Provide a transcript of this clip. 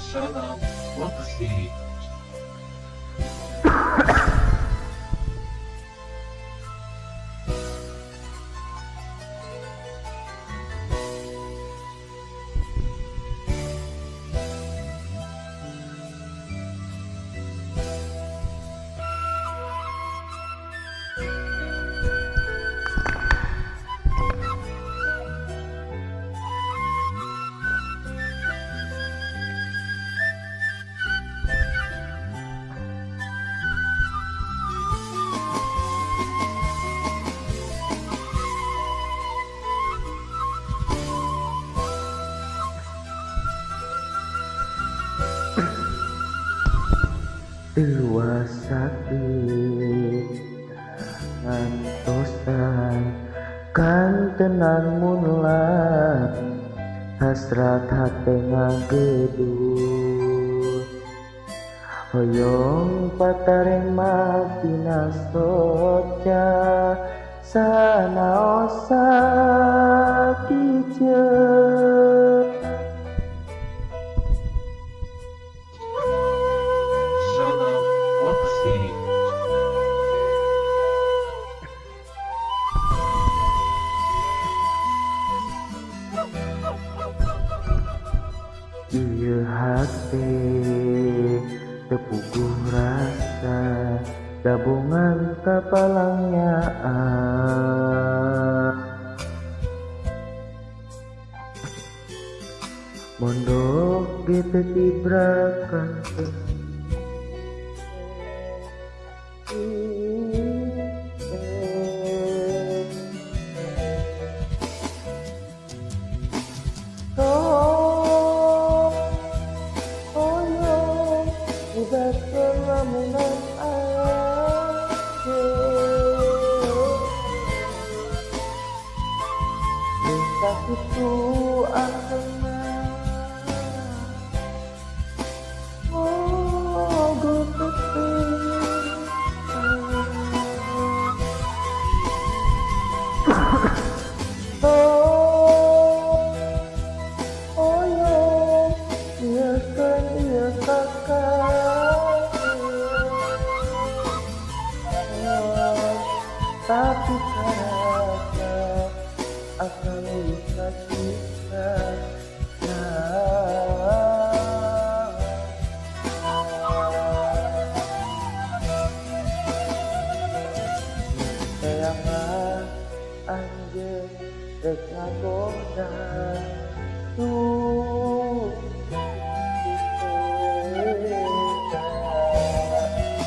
Salam WeSing. Dua sakit ngantosan kan tenang mulat hasrat hati ngagedul hoyong pataring mapina soca sanaosa kiceuk Salam WeSing. ieu hate tepuguh rasa gabungan Kapalang Nyaah mondok gitu tibrakan lamunan aja bisa itu akhirnya oh gue oh ya iya kan iya kakak tapi karena akan bisa kita sayanglah anjir rek ngagoda